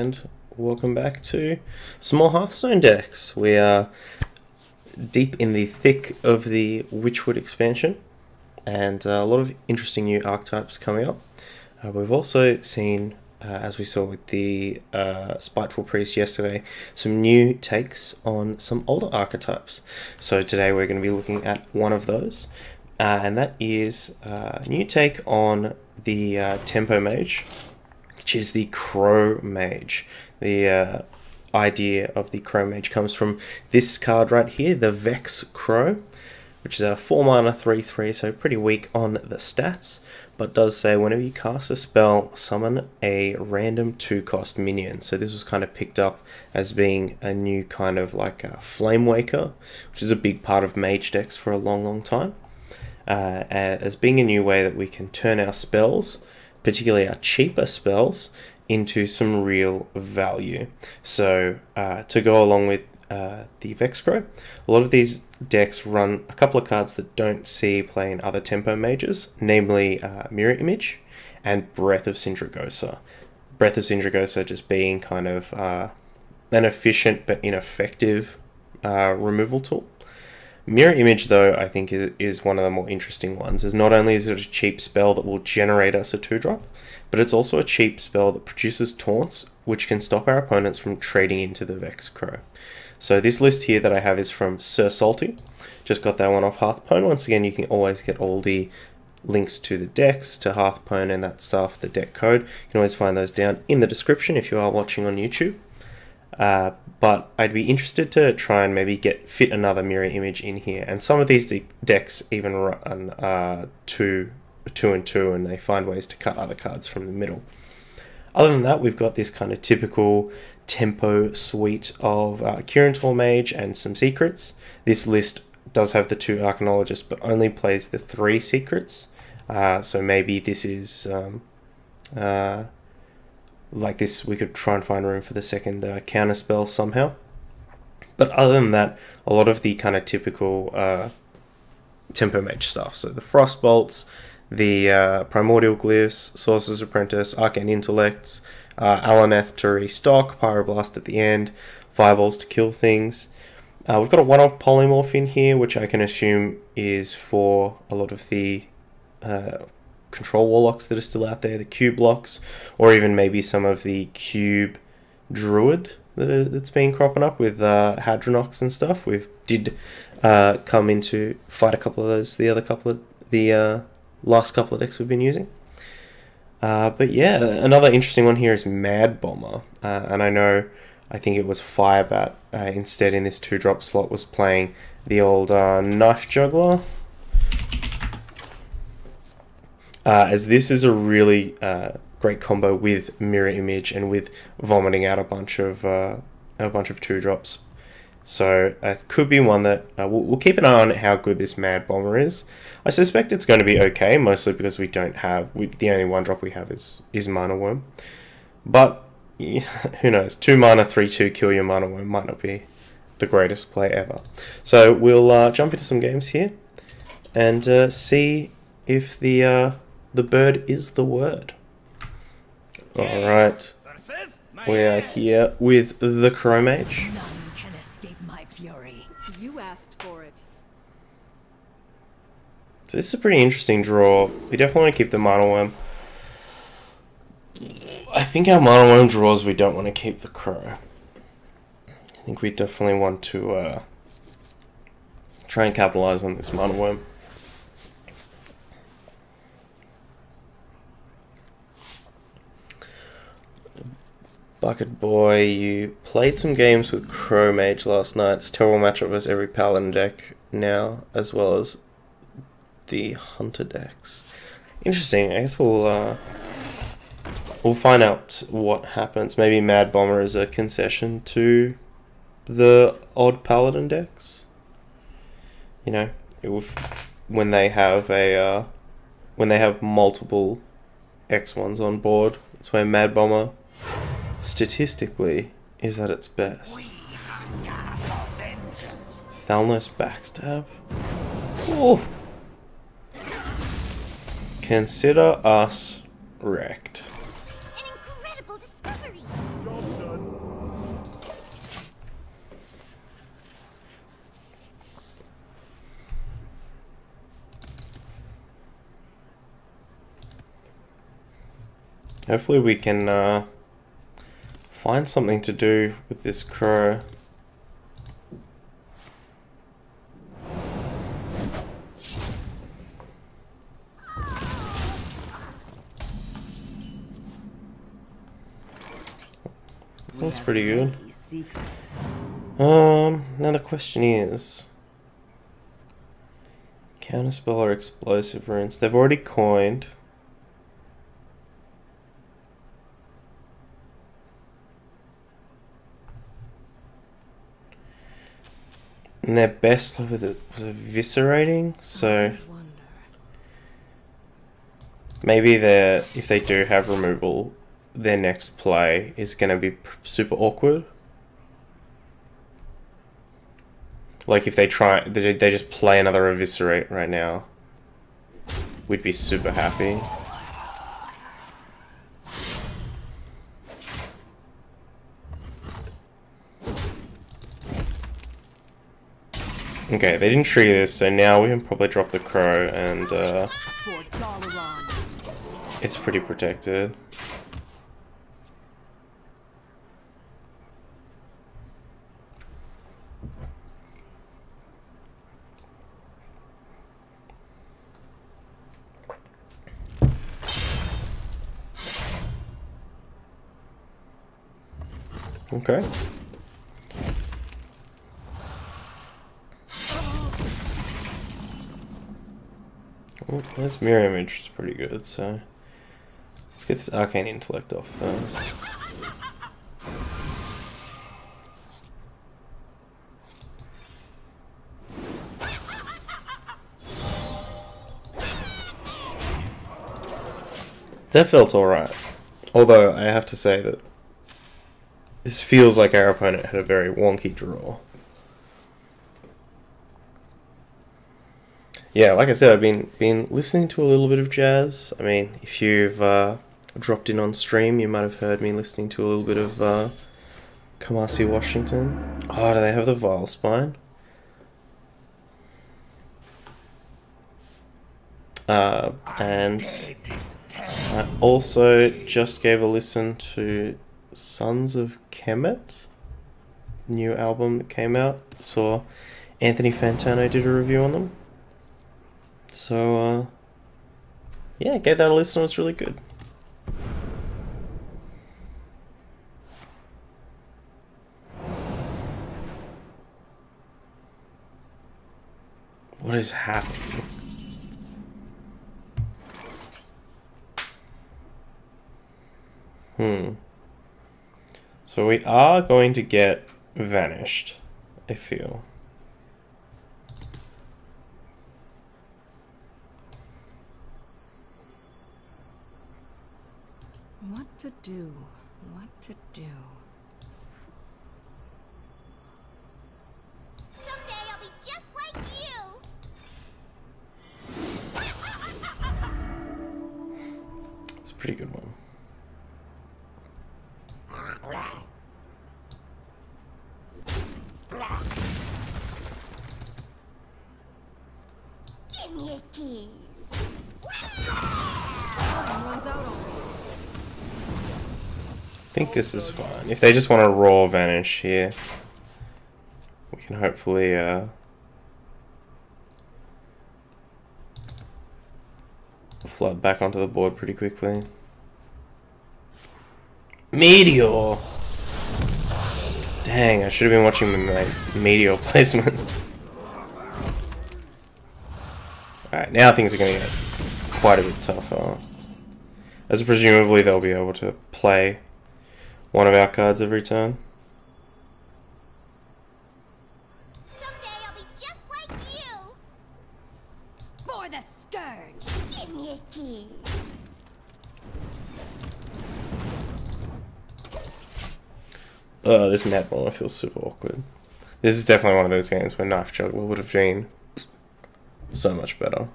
and welcome back to some more Hearthstone decks. We are deep in the thick of the Witchwood expansion, and a lot of interesting new archetypes coming up. We've also seen, as we saw with the Spiteful Priest yesterday, some new takes on some older archetypes. So today we're going to be looking at one of those, and that is a new take on the Tempo Mage, which is the Crow Mage. The idea of the Crow Mage comes from this card right here, the Vex Crow, which is a 4 mana 3/3, so pretty weak on the stats, but does say whenever you cast a spell, summon a random 2-cost minion. So this was kind of picked up as being a new kind of like a Flame Waker, which is a big part of Mage decks for a long time, as being a new way that we can turn our spells, particularly our cheaper spells, into some real value. So to go along with the Vex Crow, a lot of these decks run a couple of cards that don't see play in other Tempo Mages, namely Mirror Image and Breath of Sindragosa. Breath of Sindragosa just being kind of an efficient but ineffective removal tool. Mirror Image, though, I think is one of the more interesting ones, as not only is it a cheap spell that will generate us a 2-drop, but it's also a cheap spell that produces taunts, which can stop our opponents from trading into the Vex Crow. So this list here that I have is from SirSalty's. Just got that one off Hearthstone. Once again, you can always get all the links to the decks, to Hearthstone and that stuff, the deck code. You can always find those down in the description if you are watching on YouTube. But I'd be interested to try and maybe fit another Mirror Image in here. And some of these decks even run 2 and 2, and they find ways to cut other cards from the middle. Other than that, we've got this kind of typical tempo suite of Curator Mage and some secrets. This list does have the 2 Arcanologists, but only plays the 3 secrets. So maybe this is like this, we could try and find room for the second counter spell somehow. But other than that, a lot of the kind of typical Tempo Mage stuff. So the Frostbolts, the Primordial Glyphs, Sorcerer's Apprentice, Arcane Intellects, Alaneth to restock, Pyroblast at the end, Fireballs to kill things. We've got a one-off Polymorph in here, which I can assume is for a lot of the Control Warlocks that are still out there, the Cube blocks, or even maybe some of the Cube Druid that's been cropping up with Hadronox and stuff. We did come into fight a couple of those, the last couple of decks we've been using. But yeah, another interesting one here is Mad Bomber, and I think it was Firebat instead in this 2-drop slot was playing the old Knife Juggler. As this is a really great combo with Mirror Image and with vomiting out a bunch of 2-drops. So it could be one that we'll keep an eye on how good this Mad Bomber is. I suspect it's going to be okay, mostly because we don't have the only 1-drop we have is Mana Worm. But yeah, who knows? 2 mana 3/2 kill your Mana Worm might not be the greatest play ever. So we'll jump into some games here and see if the bird is the word. Alright, we are here with the Crow Mage. None can escape my fury. You asked for it. So this is a pretty interesting draw. We definitely want to keep the Mana Worm. I think our Mana Worm draws, we don't want to keep the Crow. I think we definitely want to try and capitalize on this Mana Worm. Bucket Boy, you played some games with Crow Mage last night. It's a terrible matchup as every Paladin deck now, as well as the Hunter decks. Interesting. I guess we'll find out what happens. Maybe Mad Bomber is a concession to the odd Paladin decks. You know, when they have multiple X1s on board, that's where Mad Bomber statistically is at its best. Thalnos Backstab. Ooh. Consider us wrecked. An incredible discovery. Hopefully we can find something to do with this crow. That's pretty good. Now the question is, counterspell or explosive runes? They've already coined. And their best was eviscerating, so maybe if they do have removal, their next play is going to be super awkward. Like if they just play another eviscerate right now, we'd be super happy. Okay, they didn't trigger this, so now we can probably drop the crow, and it's pretty protected. Okay. Oh, this mirror image is pretty good, so let's get this arcane intellect off first. That felt alright, although I have to say that this feels like our opponent had a very wonky draw. Yeah, like I said, I've been listening to a little bit of jazz. I mean, if you've dropped in on stream, you might have heard me listening to a little bit of Kamasi Washington. Oh, do they have the Vile Spine? And I also just gave a listen to Sons of Kemet, new album that came out. Saw Anthony Fantano did a review on them. So, yeah, gave that a listen. It was really good. What is happening? So we are going to get Vanished, I feel. What to do? What to do? Someday I'll be just like you. It's a pretty good one. Give me a kiss. Runs out on me. I think this is fine. If they just want to raw Vanish here, we can hopefully flood back onto the board pretty quickly. Meteor! Dang, I should have been watching my Meteor placement. Alright, now things are going to get quite a bit tougher. As presumably they'll be able to play one of our cards every turn. Someday I'll be just like you. For the scourge. Give me a kiss. This map one feels super awkward. This is definitely one of those games where Knife Juggler would have been so much better.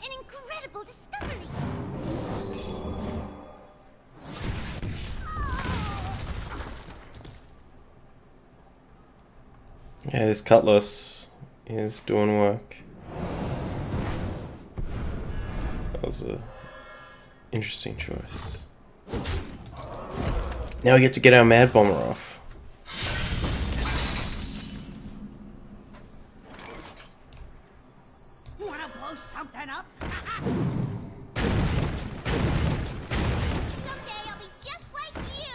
An incredible discovery. Yeah, this Cutlass is doing work. That was a interesting choice. Now we get to get our Mad Bomber off. Yes. Wanna blow something up? Someday I'll be just like you.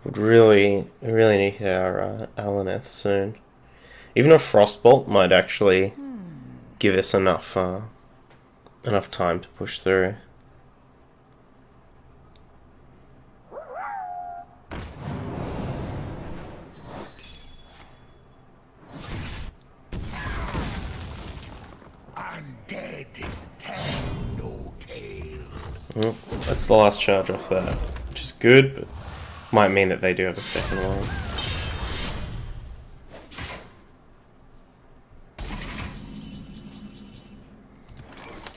Would really need to hit our Alaneth soon. Even a Frostbolt might actually give us enough time to push through. Undead, tell no tales. Well, that's the last charge off that, which is good, but might mean that they do have a second one.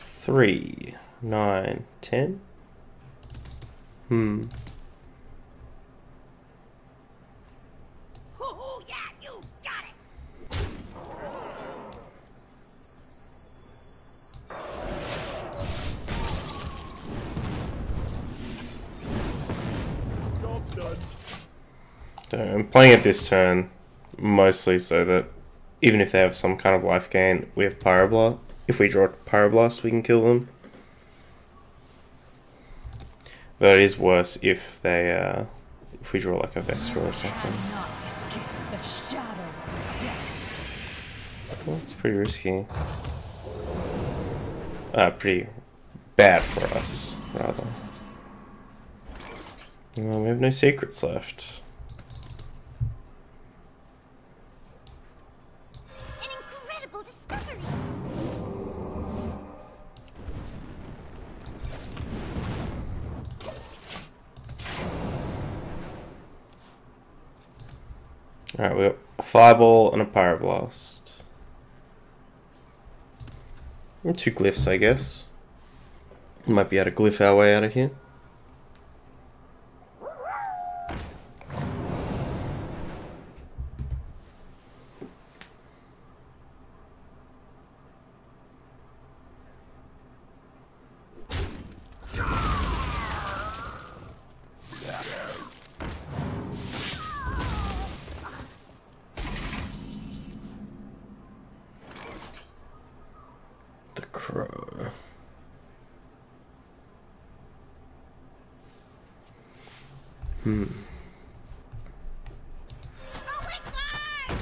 3, 9, 10. Ooh, yeah, you got it. Job done. So I'm playing it this turn mostly so that even if they have some kind of life gain, we have Pyroblast. If we draw Pyroblast, we can kill them. But it is worse if they if we draw like a Vexra or something. Not escape the shadow of death. Well, it's pretty risky. Pretty bad for us, rather. Well, we have no secrets left. An incredible discovery. Alright, we got a Fireball and a Pyroblast. And 2 glyphs, I guess. Might be able to glyph our way out of here. The Crow. Oh my god!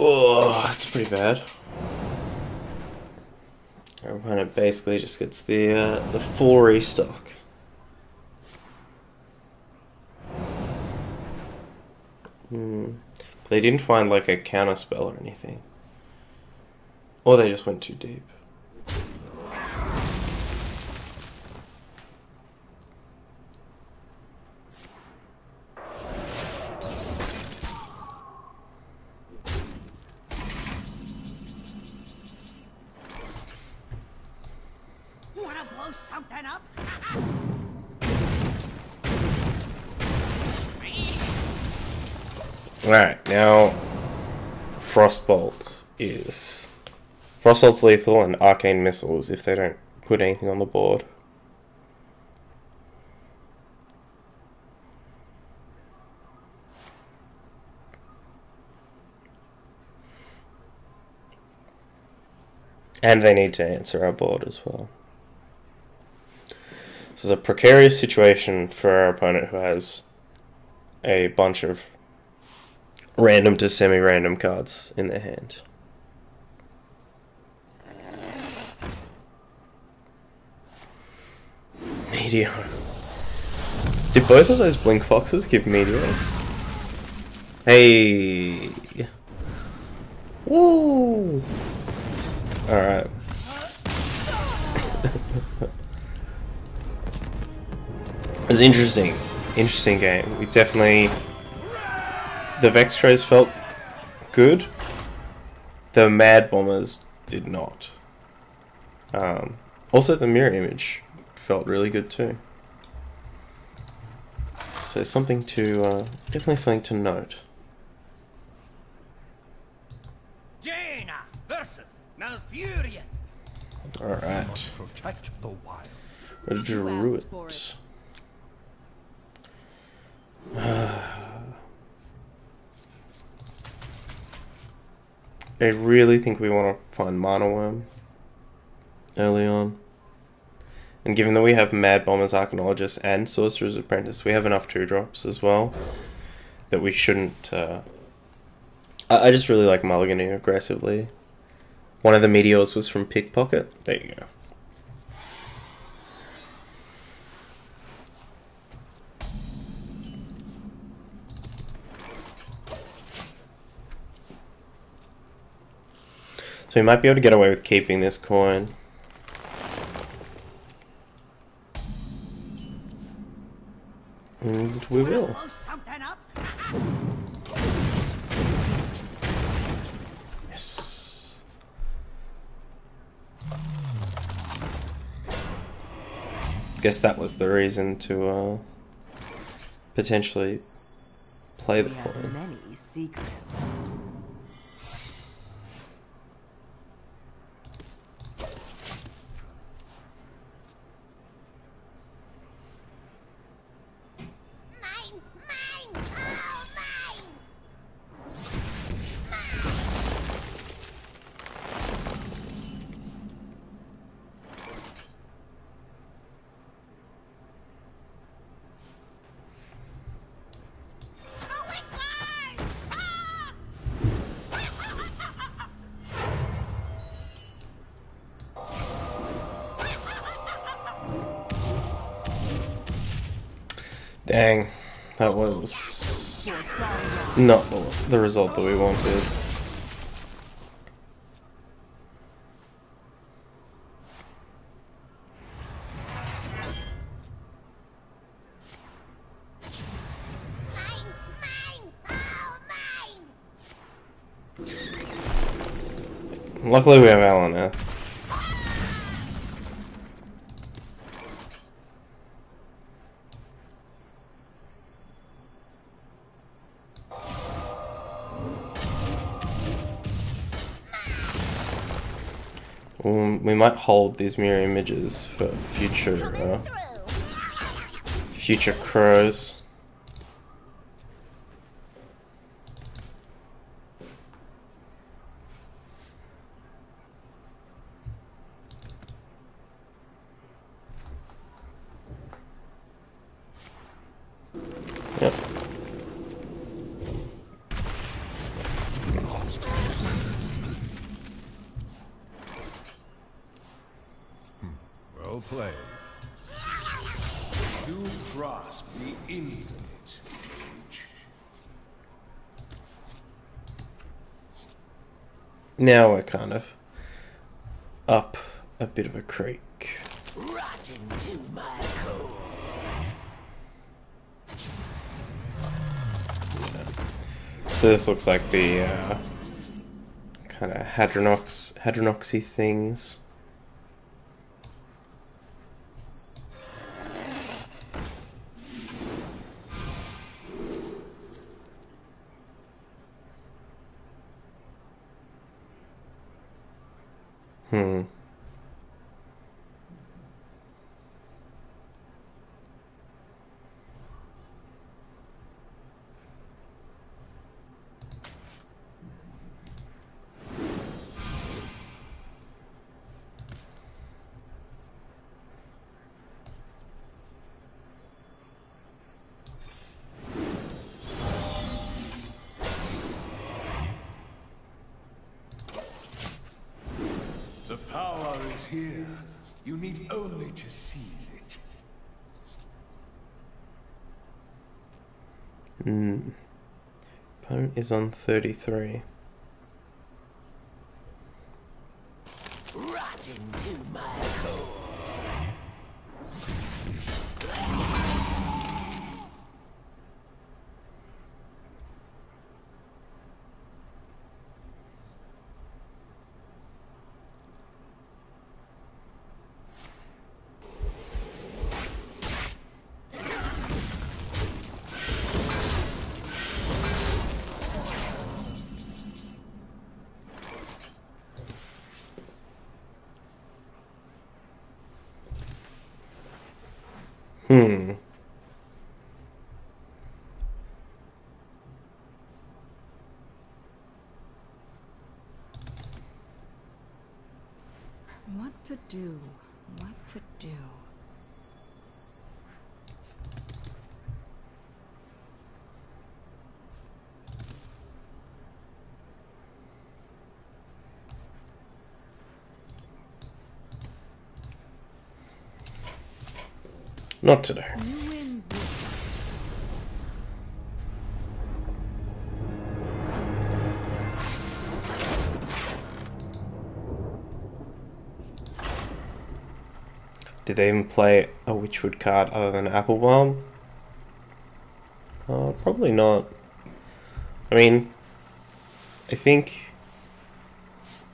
Oh, that's pretty bad. Our opponent basically just gets the full restock. But they didn't find like a counter spell or anything. Or they just went too deep. Wanna blow something up? Alright, now Frostbolt's lethal and Arcane Missiles if they don't put anything on the board. And they need to answer our board as well. This is a precarious situation for our opponent who has a bunch of random to semi-random cards in their hand. Meteor. Did both of those Blink Foxes give meteors? Hey! Woo! Alright. It was interesting. Interesting game. We definitely... The Vex Trays felt good. The Mad Bombers did not. Also the mirror image felt really good too. So something to... definitely something to note. Jaina versus Malfurion. Alright. Protect the wild. A druid. I really think we want to find Mana Worm early on. And given that we have Mad Bombers, Archaeologist, and Sorcerer's Apprentice, we have enough 2-drops as well that we shouldn't... I just really like mulliganing aggressively. One of the meteors was from Pickpocket. There you go. So we might be able to get away with keeping this coin. And we will. Yes. Guess that was the reason to potentially play the coin. Many secrets. Mine, mine, all mine. Oh, it's hard. Ah! Dang, that was not the result that we wanted. Mine, mine, all mine. Luckily we have Alan. We might hold these mirror images for future future crows. Yep. Well played. You grasp the infinite, Mage. Now we're kind of up a bit of a creek. Rot into my core. So this looks like the kind of hadronoxy things. is here. You need only to seize it. Opponent is on 33. Rot into my core. What to do? What to do? Not today. You win this. Did they even play a Witchwood card other than Applebaum? Probably not. I mean, I think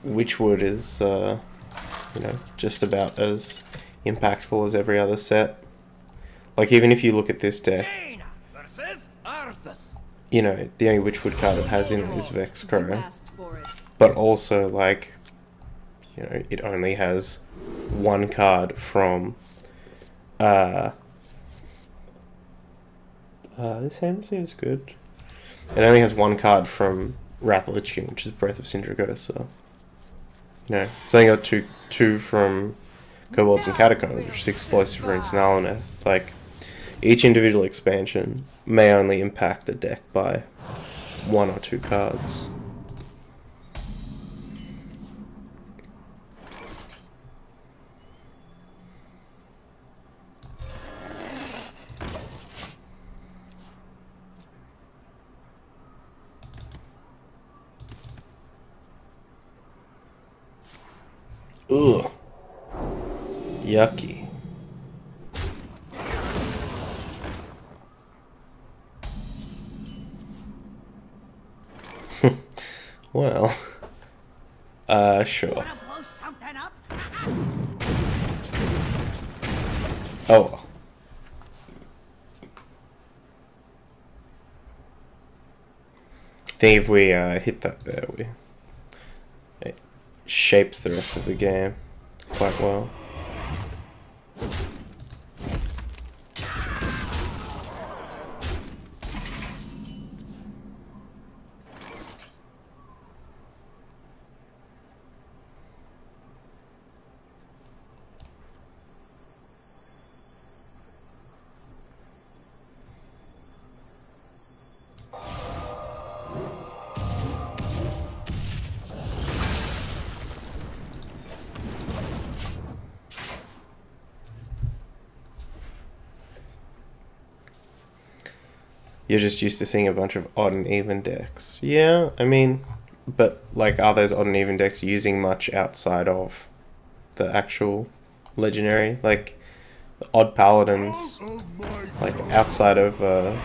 Witchwood is, you know, just about as impactful as every other set. Like, even if you look at this deck, you know, the only Witchwood card it has in it is You Vexcro. asked for it. But also, like, you know, it only has one card from, this hand seems good. It only has one card from Wrath of Lich King, which is Breath of Sindragosa. So, you know, it's only got two from Kobolds and Catacombs, which is Explosive Roots and Alaneth. Like, each individual expansion may only impact a deck by one or two cards. Ugh. Yucky. Well, sure. Oh. I think if we hit that there, it shapes the rest of the game quite well. You're just used to seeing a bunch of odd and even decks. Yeah, I mean, but like, are those odd and even decks using much outside of the actual legendary? Like, the odd paladins, like outside of the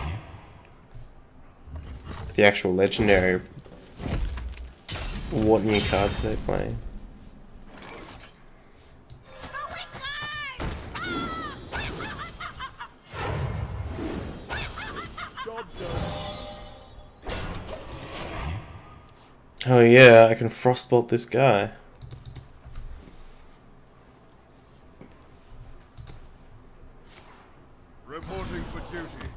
actual legendary, what new cards are they playing? Oh yeah, I can frostbolt this guy. Reporting for duty.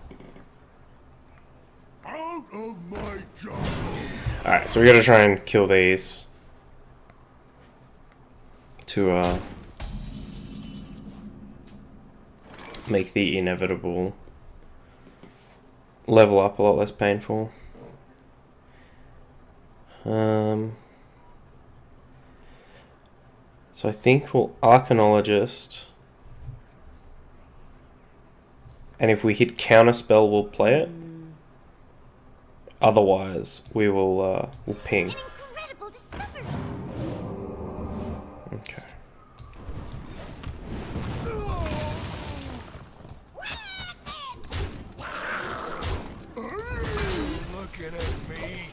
Out of my jungle. Alright, so we gotta try and kill these to make the inevitable level up a lot less painful. So I think we'll Arcanologist. And if we hit Counterspell, we'll play it. Otherwise, we'll ping. An incredible discovery. Okay. Looking at me.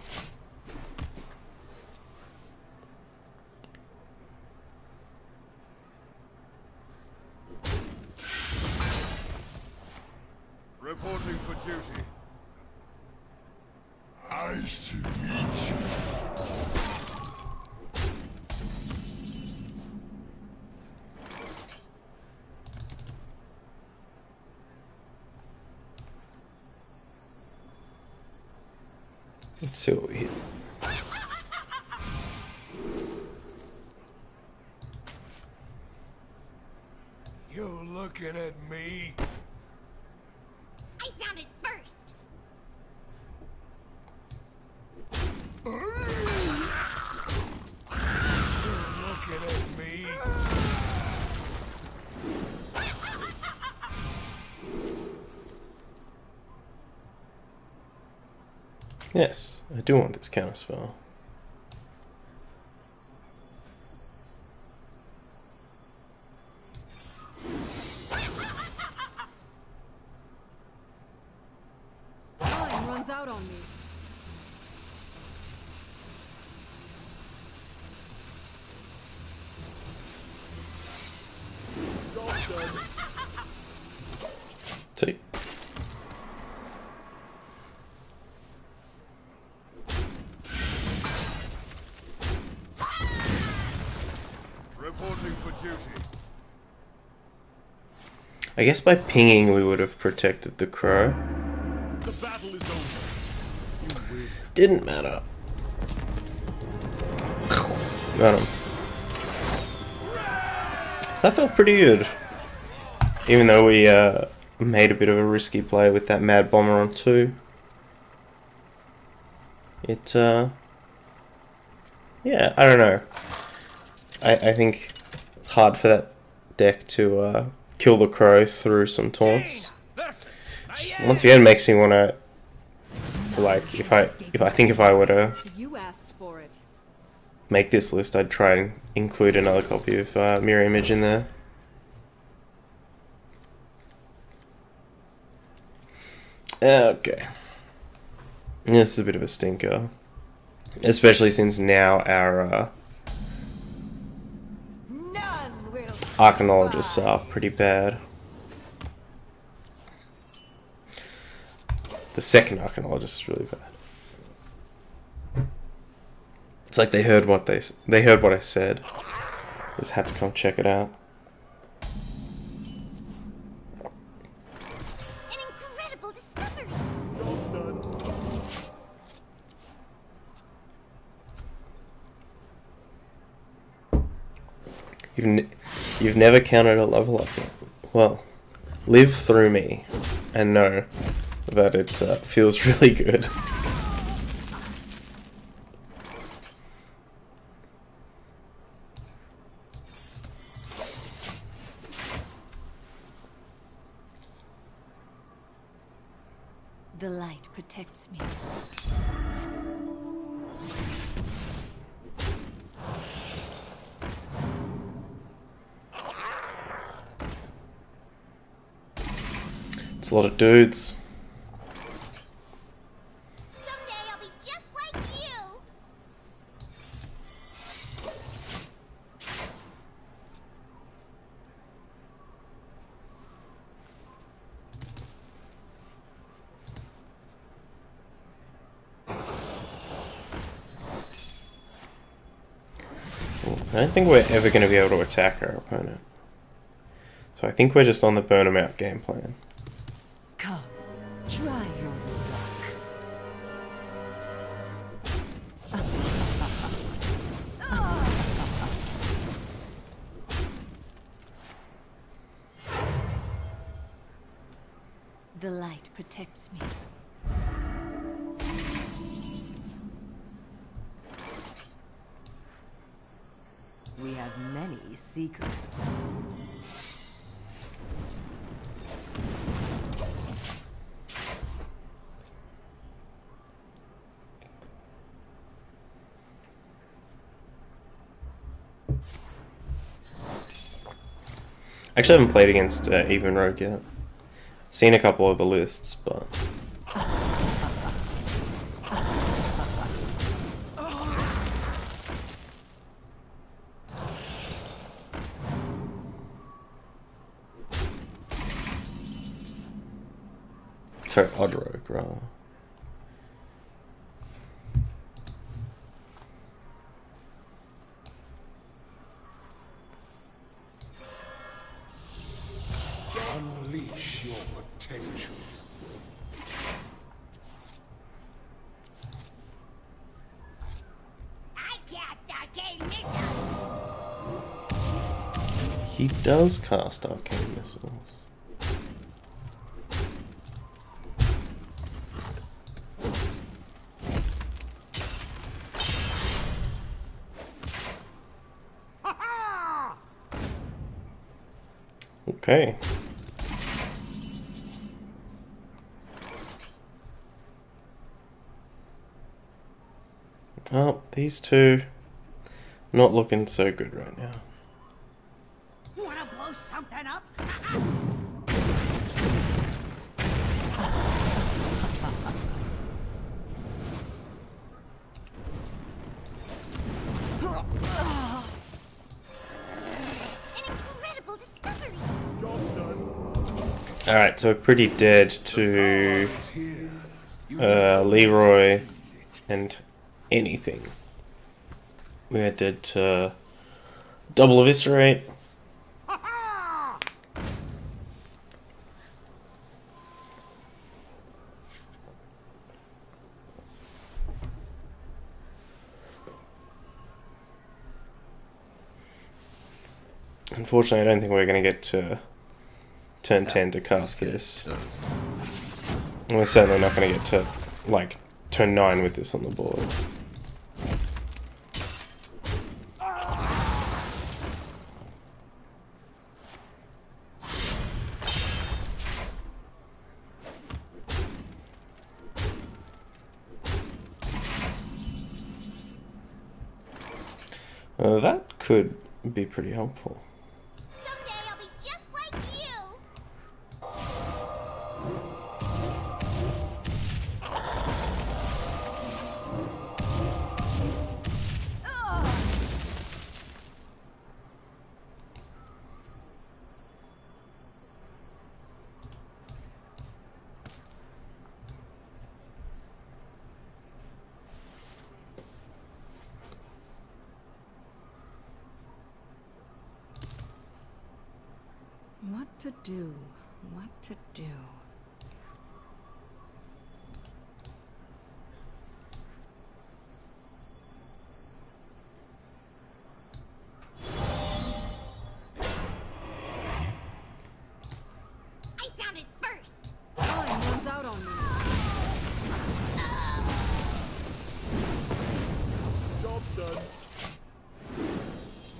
Reporting for duty. Nice to meet you. Let's see what we hit. You looking at me? I found it first. Looking at me? Yes, I do want this Counterspell. Time runs out on me. See? Reporting for duty. I guess by pinging we would have protected the crow. The battle is over. Didn't matter. Got him. So that felt pretty good. Even though we made a bit of a risky play with that Mad Bomber on 2. It, yeah, I don't know. I think it's hard for that deck to kill the crow through some taunts. Once again, makes me want to, like, if I think if I were to You asked for it. make this list, I'd try and include another copy of Mirror Image in there. Okay. This is a bit of a stinker. Especially since now our None will Arcanologists are pretty bad. The second Arcanologist is really bad. It's like they heard what they heard what I said. Just had to come check it out. An incredible discovery. You've never counted a level up yet. Well, live through me and know that it feels really good. The light protects me. It's a lot of dudes. Someday I'll be just like you. I don't think we're ever going to be able to attack our opponent. So I think we're just on the burn 'em out game plan. Come, try your luck. The light protects me. We have many secrets. Actually, I haven't played against Even Rogue yet. Seen a couple of the lists, but sorry, Odd Rogue rather. Unleash your potential. I cast arcane missiles. He does cast arcane missiles. Okay. Oh, these two not looking so good right now. Wanna blow something up? An incredible discovery. Alright, so we're pretty dead to Leroy and anything. We are dead to double eviscerate. Unfortunately, I don't think we're going to get to turn 10 to cast this. And we're certainly not going to get to, like, turn 9 with this on the board. That could be pretty helpful. Someday I'll be just like you. What to do? What to do? I found it first. Time runs out on me. Job done.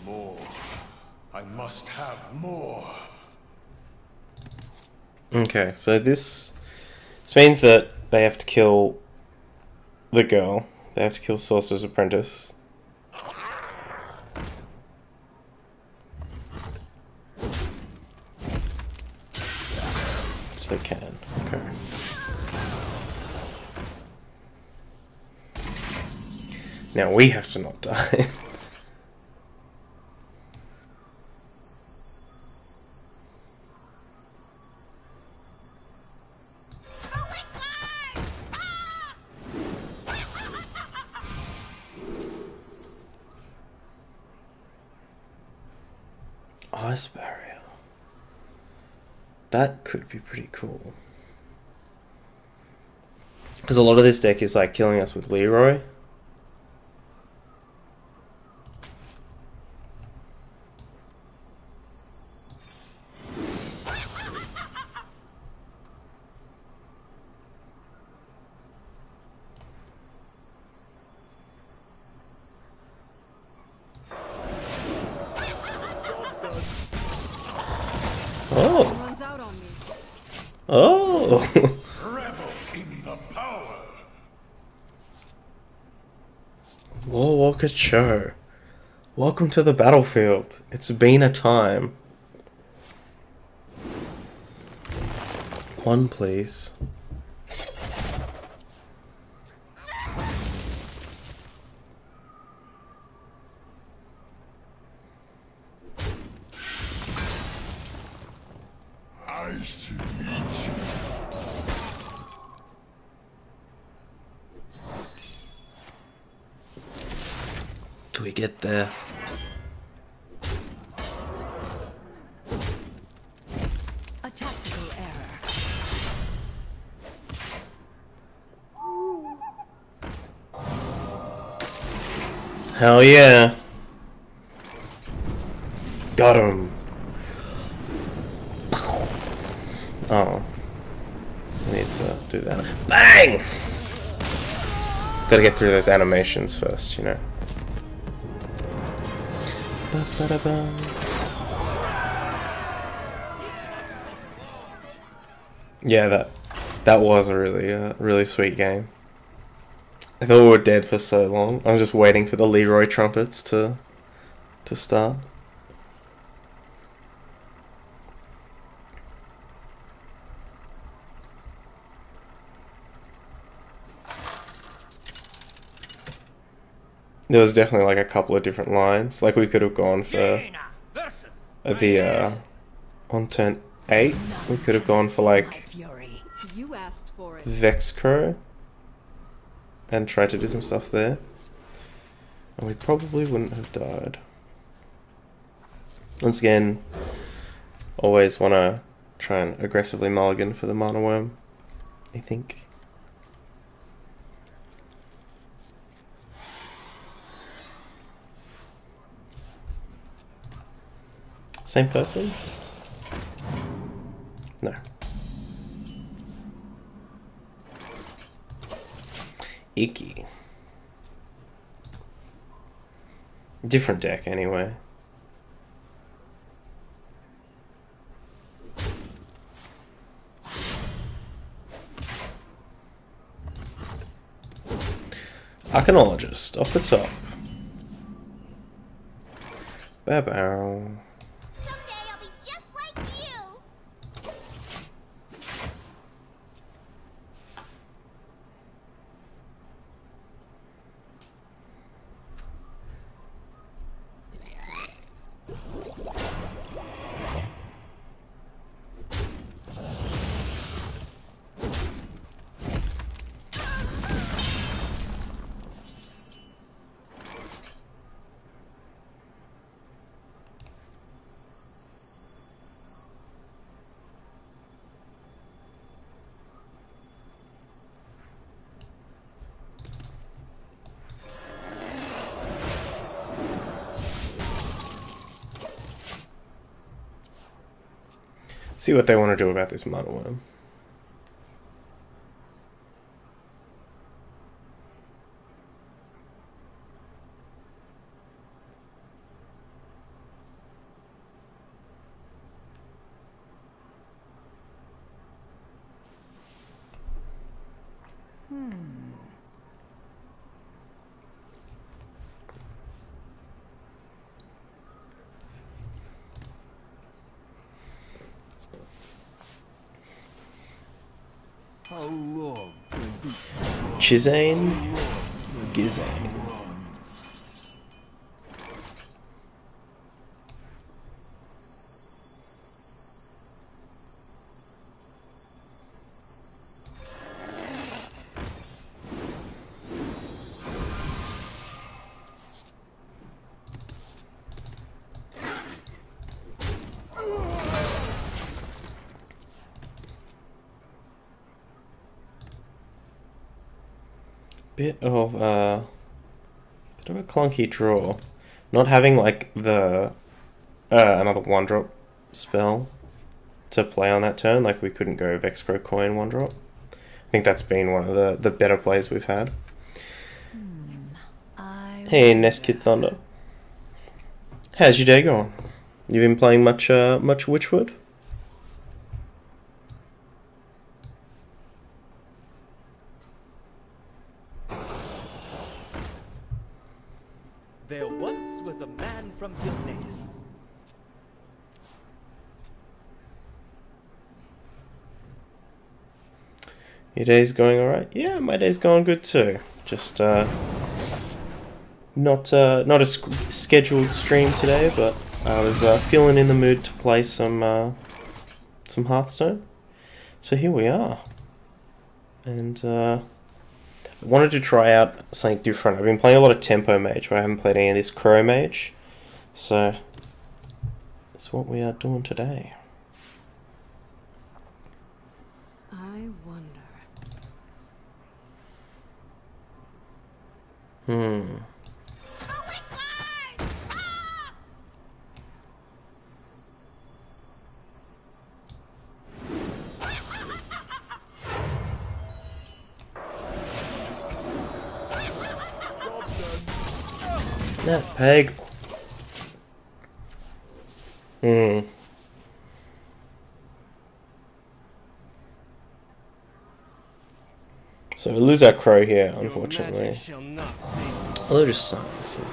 More. I must have more. Okay, so this means that they have to kill the girl. They have to kill Sorcerer's Apprentice. Which they can. Okay. Now we have to not die. Ice barrier. That could be pretty cool. Because a lot of this deck is like killing us with Leroy. Oh! Revel in the power. War Walker Cho. Welcome to the battlefield. It's been a time. One, please. Nice to meet you. Do we get there? A tactical error. Hell yeah. Got him. Oh. I need to do that. Bang! Gotta get through those animations first, you know. Ba-ba-da-ba. Yeah, that was a really sweet game. I thought we were dead for so long. I'm just waiting for the Leroy trumpets to start. There was definitely like a couple of different lines. Like we could have gone for the on turn 8. We could have gone for like Fury. You asked for it. Vexcro and tried to do some stuff there, and we probably wouldn't have died. Once again, always want to try and aggressively mulligan for the mana worm, I think. Same person? No. Icky. Different deck anyway. Arcanologist off the top. Bow. Someday I'll be just like you. See what they want to do about this mana worm. How long can this Chizane, Gizane. Bit of a clunky draw. Not having like the another 1-drop spell to play on that turn, like we couldn't go Vexcro coin 1-drop. I think that's been one of the better plays we've had. Hey, Nest Kid Thunder. How's your day going? You been playing much Witchwood? There once was a man from Gilneas. Your day's going alright? Yeah, my day's going good too. Just not a scheduled stream today, but I was feeling in the mood to play some Hearthstone. So here we are, and I wanted to try out something different. I've been playing a lot of Tempo Mage, but I haven't played any of this Crow Mage, so that's what we are doing today. I wonder. That peg. So we lose our crow here, unfortunately. Although just silence it.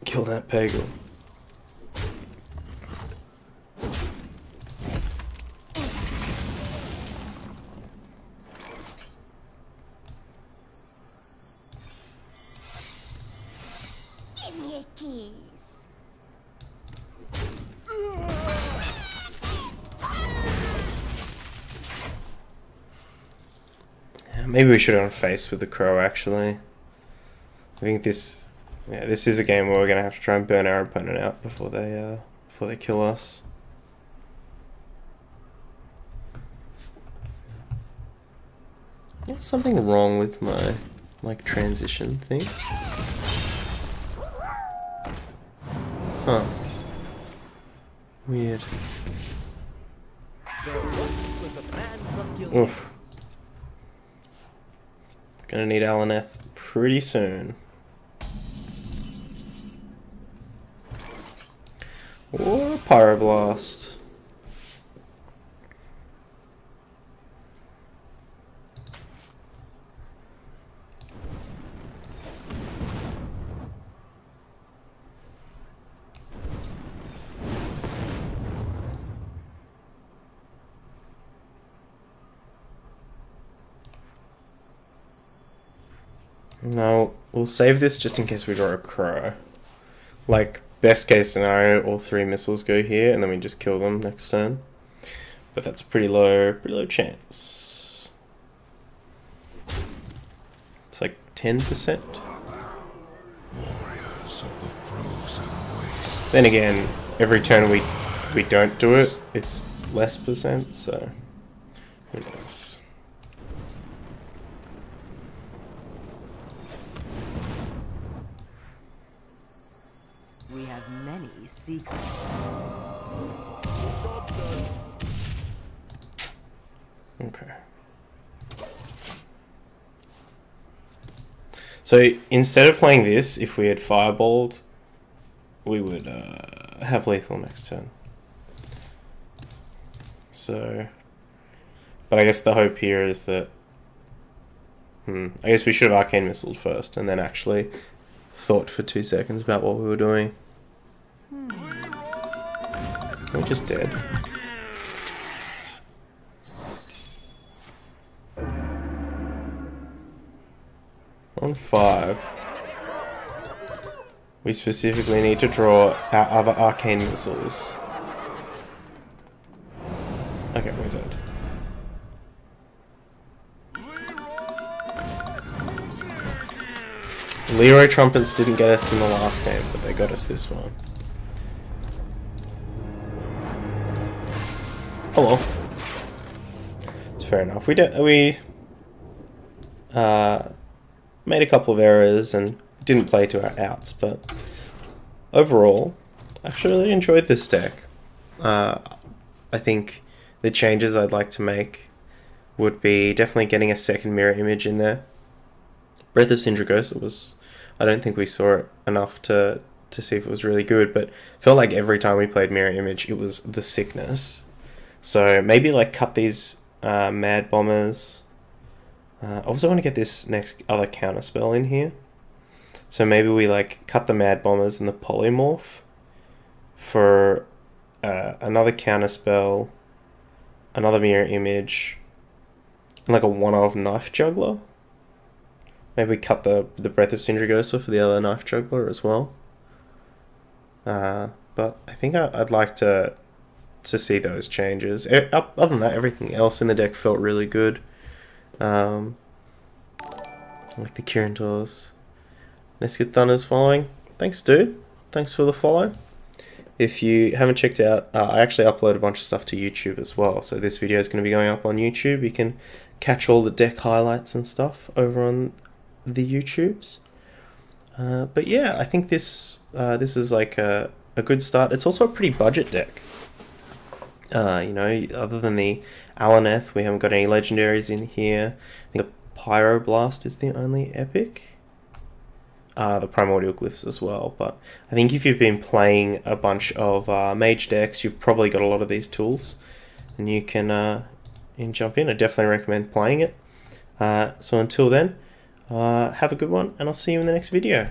Kill that peg. Give me a kiss. Maybe we should have gone face with the crow, actually. I think this is a game where we're gonna have to try and burn our opponent out before they kill us. There's something wrong with my transition thing. Huh. Weird. Oof. Gonna need Alaneth pretty soon. Or Pyroblast. No, we'll save this just in case we draw a crow. Like, best case scenario, all 3 missiles go here, and then we just kill them next turn. But that's pretty low chance. It's like 10%. Then again, every turn we don't do it, it's less percent, so who knows. We have many secrets. Okay. So instead of playing this, if we had fireballed, we would have lethal next turn. So, but I guess the hope here is that I guess we should have arcane missiled first, and then actually thought for 2 seconds about what we were doing. We're just dead. On 5. We specifically need to draw our other arcane missiles. Okay, we're dead. Leroy Trumpets didn't get us in the last game, but they got us this one. Oh well. It's fair enough. We made a couple of errors and didn't play to our outs, but overall, I actually really enjoyed this deck. I think the changes I'd like to make would be definitely getting a second mirror image in there. Breath of Sindragosa was, I don't think we saw it enough to see if it was really good, but felt like every time we played mirror image, it was the sickness. So maybe like cut these mad bombers, I also want to get this next other counter spell in here. So maybe we like cut the Mad Bombers and the Polymorph for another counter spell, another Mirror Image, and like a one-of Knife Juggler. Maybe we cut the Breath of Syndragosa for the other Knife Juggler as well. But I think I'd like to see those changes. Other than that, everything else in the deck felt really good. Like the Kirintors. Nesket Thunder's following. Thanks, dude. Thanks for the follow. If you haven't checked out, I actually upload a bunch of stuff to YouTube as well. So this video is going to be going up on YouTube. You can catch all the deck highlights and stuff over on the YouTubes. But yeah, I think this is like a good start. It's also a pretty budget deck. You know, other than the Alaneth, we haven't got any legendaries in here. I think the Pyroblast is the only epic. The Primordial Glyphs as well, but I think if you've been playing a bunch of Mage decks, you've probably got a lot of these tools, and you can jump in. I definitely recommend playing it. So until then, have a good one, and I'll see you in the next video.